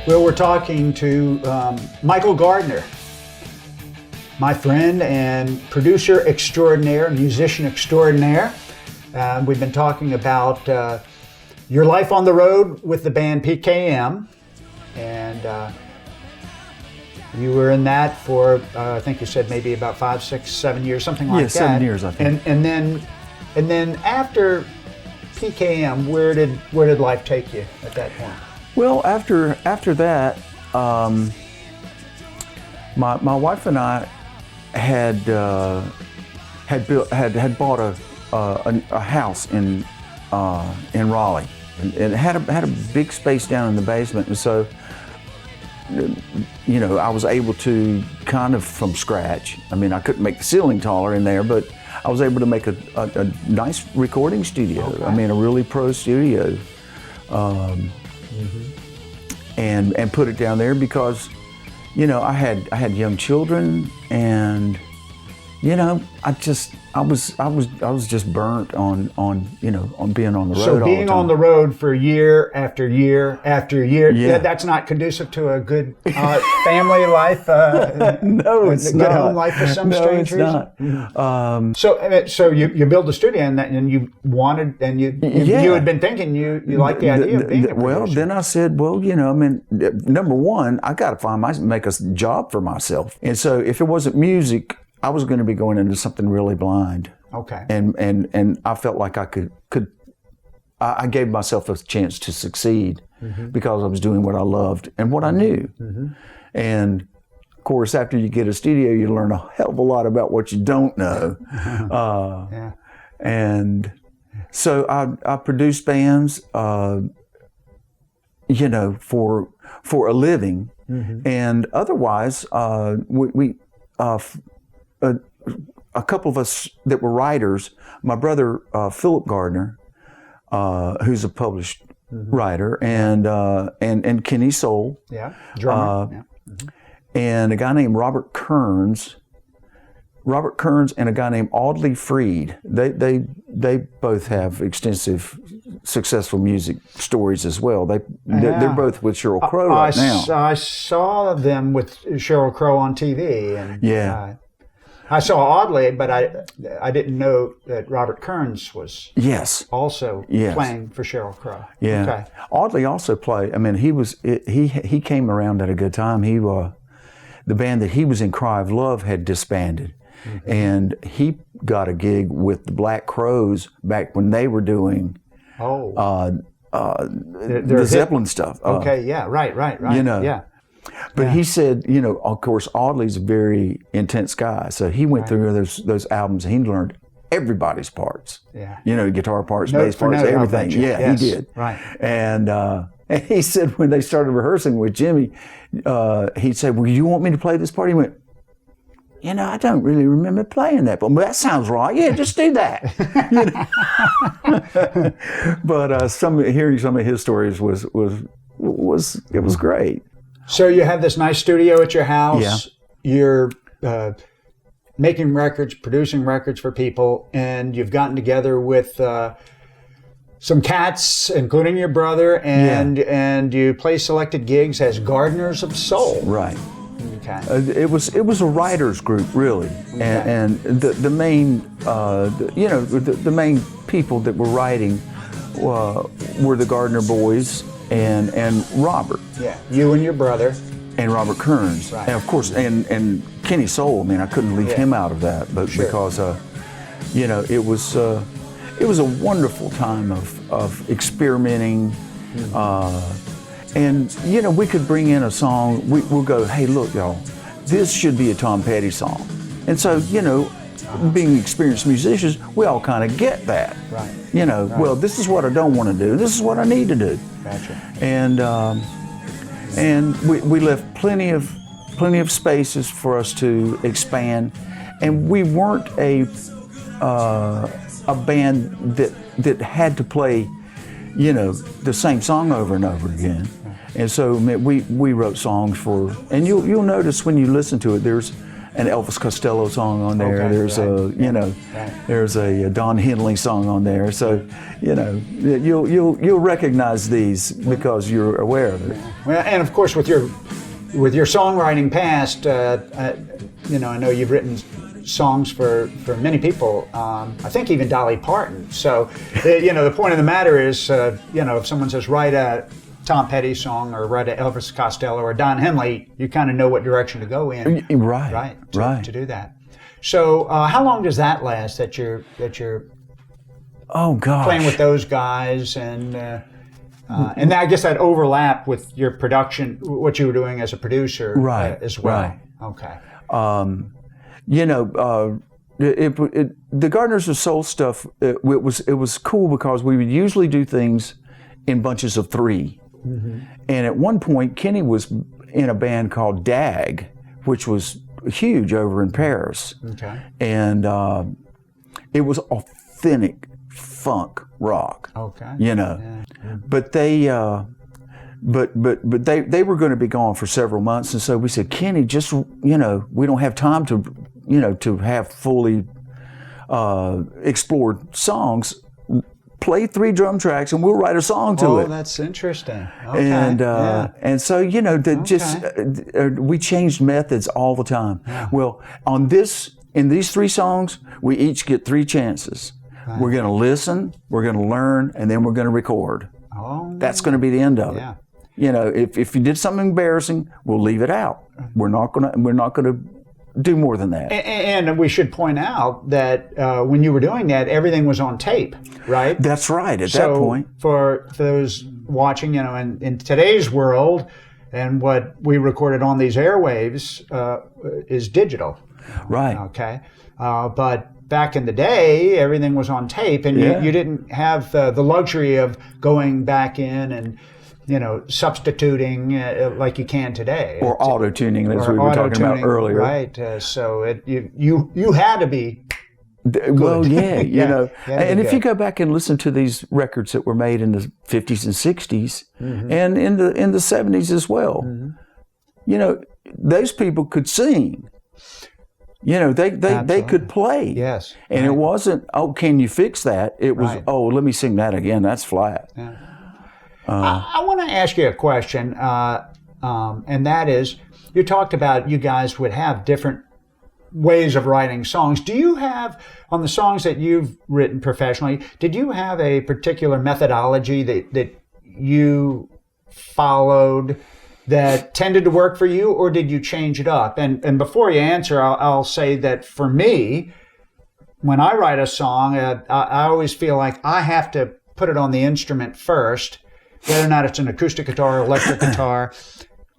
Well, we're talking to Michael Gardner, my friend and producer extraordinaire, musician extraordinaire. We've been talking about your life on the road with the band PKM, and you were in that for I think you said maybe about 5, 6, 7 years, something like that. Yeah, 7 years, I think. And then after PKM, where did life take you at that point? Well, after that, my wife and I had bought a house in Raleigh, and it had a big space down in the basement, and so I was able to kind of from scratch. I mean, I couldn't make the ceiling taller in there, but I was able to make a nice recording studio. Okay. I mean, a really pro studio. And put it down there because, I had young children, and I was just burnt on being on the road. So being on the road for year after year after year, yeah. That's not conducive to a good family life. No, it's good not. Home life for some strange reason. Not. So you build a studio and you wanted, and you had been thinking you liked the idea of being a producer. Well, then I said, number one, I got to make a job for myself, and so if it wasn't music, I was going to be going into something really blind. Okay. And I felt like I could I gave myself a chance to succeed because I was doing what I loved and what I knew. And of course, after you get a studio, you learn a hell of a lot about what you don't know. Yeah. And so I produced bands, for a living, and otherwise, a couple of us that were writers, my brother Philip Gardner, who's a published writer, and Kenny Soul, drummer, and a guy named Robert Kearns, and a guy named Audley Freed. They both have extensive, successful music stories as well. They're both with Sheryl Crow right now. I saw them with Sheryl Crow on TV, and I saw Audley, but I didn't know that Robert Kearns was also playing for Sheryl Crow. Yeah. Okay. Audley also played. I mean, he came around at a good time. The band that he was in, Cry of Love, had disbanded, and he got a gig with the Black Crowes back when they were doing the Zeppelin stuff. Okay. Right. Yeah. But he said, of course, Audley's a very intense guy, so he went through those albums and he learned everybody's parts. Yeah. Guitar parts, bass parts, everything. Yeah, he did. Right. And he said when they started rehearsing with Jimmy, he said, "Well, you want me to play this part?" He went, I don't really remember playing that, but that sounds right. Yeah, just do that. But hearing some of his stories was great. So you have this nice studio at your house. Yeah. You're making records, producing records for people, and you've gotten together with some cats, including your brother, and you play selected gigs as Gardeners of Soul. Right. Okay. It was a writers group, really, and the main the main people that were writing were the Gardner boys and Robert. Yeah, you and your brother. And Robert Kearns. Right. And of course, and Kenny Soul. I mean, I couldn't leave him out of that, but because it was a wonderful time of experimenting. And we could bring in a song. We'll go, hey, look, y'all, this should be a Tom Petty song. And so, being experienced musicians, we all kind of get that. Right. Well, this is what I don't want to do. This is what I need to do. Gotcha. And we left plenty of spaces for us to expand, and we weren't a band that had to play, the same song over and over again. And so we wrote songs for, and you'll notice when you listen to it, there's an Elvis Costello song on there. Okay, There's there's a Don Henley song on there. So, you'll recognize these because you're aware of it. Well, and of course with your songwriting past, I know you've written songs for many people. I think even Dolly Parton. So, the point of the matter is, if someone says write a Tom Petty song or write a Elvis Costello or Don Henley, you kind of know what direction to go in. Right. To do that. So, how long does that last? That you're oh gosh, playing with those guys and I guess that overlap with your production, what you were doing as a producer, as well. Right. Okay. The Gardeners of Soul stuff. It was cool because we would usually do things in bunches of 3. Mm-hmm. And at one point, Kenny was in a band called DAG, which was huge over in Paris. Okay. And it was authentic funk rock. Okay. Yeah. But they they were going to be gone for several months, and so we said, Kenny, just we don't have time to have fully explored songs. Play 3 drum tracks and we'll write a song to it. Oh, that's interesting. Okay. And so we changed methods all the time. Yeah. Well, in these 3 songs, we each get 3 chances. Right. We're going to listen, we're going to learn, and then we're going to record. Oh, that's going to be the end of it. Yeah. If you did something embarrassing, we'll leave it out. We're not going to do more than that. And we should point out that when you were doing that, everything was on tape, right? That's right. At that point, for those watching, in today's world, and what we recorded on these airwaves is digital, right? Okay, but back in the day, everything was on tape, and you didn't have the luxury of going back in and substituting like you can today. Or auto-tuning, as we were talking about earlier. Right. So you had to be good. Well, and if you go back and listen to these records that were made in the 50s and 60s, mm-hmm. and in the 70s as well, mm-hmm. Those people could sing. They could play. Yes. And it wasn't, oh, can you fix that? It was, oh, let me sing that again. That's flat. Yeah. I want to ask you a question, and that is, you talked about you guys would have different ways of writing songs. Do you have, on the songs that you've written professionally, did you have a particular methodology that you followed that tended to work for you, or did you change it up? And before you answer, I'll say that for me, when I write a song, I always feel like I have to put it on the instrument first, whether or not it's an acoustic guitar or electric guitar,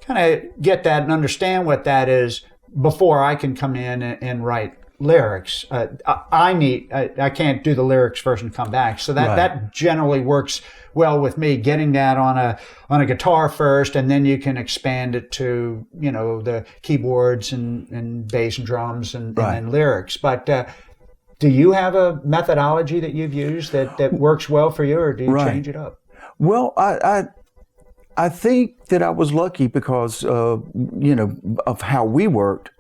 kind of get that and understand what that is before I can come in and write lyrics. I can't do the lyrics first and come back. So that generally works well with me, getting that on a guitar first, and then you can expand it to, the keyboards and bass and drums and lyrics. But do you have a methodology that you've used that works well for you, or do you change it up? Well, I think that I was lucky because of how we worked.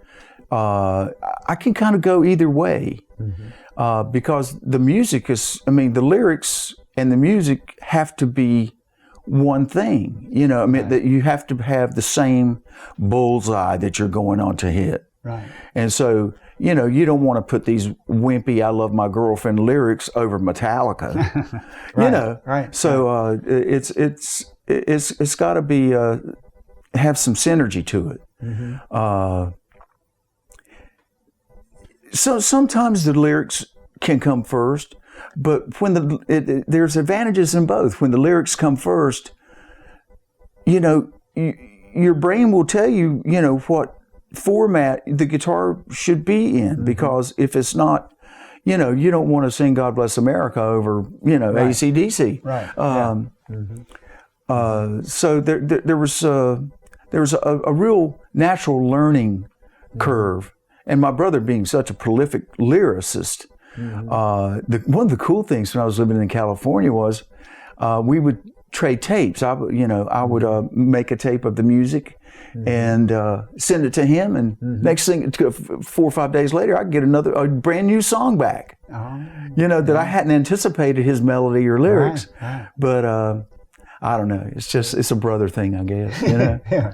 I can kind of go either way, mm-hmm. Because the music the lyrics and the music have to be one thing. That you have to have the same bullseye that you're going on to hit. Right. And so, you don't want to put these wimpy "I love my girlfriend" lyrics over Metallica. Right. So it's got to be have some synergy to it. Mm-hmm. So sometimes the lyrics can come first, but when there's advantages in both. When the lyrics come first, your brain will tell you, what format the guitar should be in, mm-hmm. because if it's not, you don't want to sing "God Bless America" over, AC/DC. Right. So there was a real natural learning mm-hmm. curve, and my brother being such a prolific lyricist, mm-hmm. One of the cool things when I was living in California was we would trade tapes. I would make a tape of the music and send it to him, and next thing, 4 or 5 days later, I get a brand new song back. That I hadn't anticipated his melody or lyrics, but I don't know. It's a brother thing, I guess. Yeah.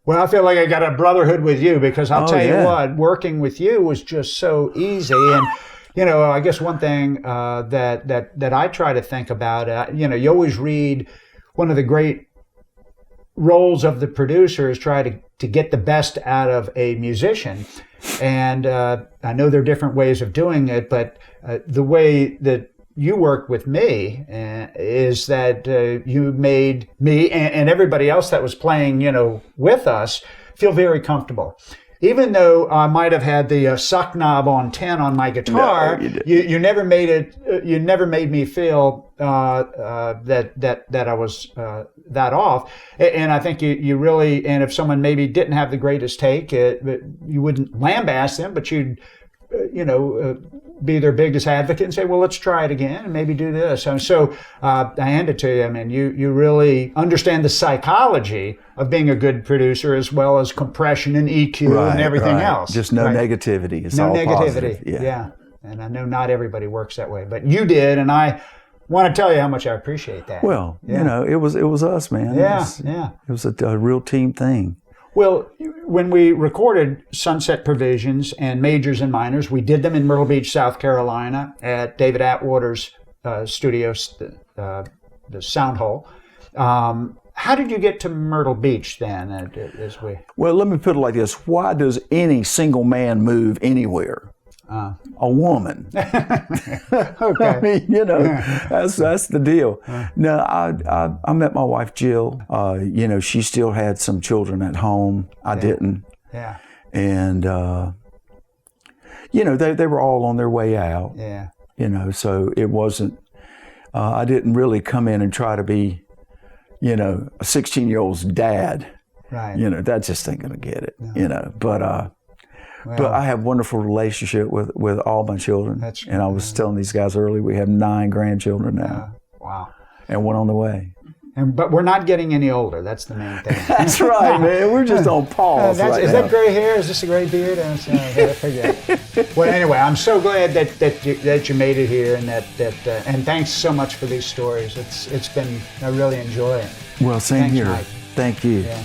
Well, I feel like I got a brotherhood with you, because I'll tell you what, working with you was just so easy. And I guess one thing that I try to think about, you always read, one of the great roles of the producer is try to get the best out of a musician. And I know there are different ways of doing it, but the way that you worked with me is that you made me and everybody else that was playing, with us feel very comfortable. Even though I might have had the suck knob on 10 on my guitar, you never made it. You never made me feel that I was that off. And I think you really. And if someone maybe didn't have the greatest take, you wouldn't lambaste them, but you'd be their biggest advocate and say, well, let's try it again and maybe do this. And so I hand it to you. I mean, you really understand the psychology of being a good producer, as well as compression and EQ and everything else. Just no negativity. It's no all negativity. positive. Yeah. And I know not everybody works that way, but you did, and I want to tell you how much I appreciate that. Well, it was us, man. Yeah. It was a real team thing. Well, when we recorded Sunset Provisions and Majors and Minors, we did them in Myrtle Beach, South Carolina, at David Atwater's studios, the Sound Hole. How did you get to Myrtle Beach then? Well, let me put it like this. Why does any single man move anywhere? A woman. Okay. I mean, that's the deal. No, I met my wife Jill. She still had some children at home. I didn't. Yeah. And they were all on their way out. Yeah. So it wasn't. I didn't really come in and try to be, a 16-year-old's dad. Right. That just ain't gonna get it. No. But I have a wonderful relationship with all my children. And I was telling these guys earlier, we have 9 grandchildren now. Wow. And one on the way. But we're not getting any older. That's the main thing. That's right, man. We're just on pause right now. Is that gray hair? Is this a gray beard? Well, anyway, I'm so glad that you made it here, and and thanks so much for these stories. It's been, I really enjoy it. Well, same Thanks, here. Mike. Thank you. Yeah.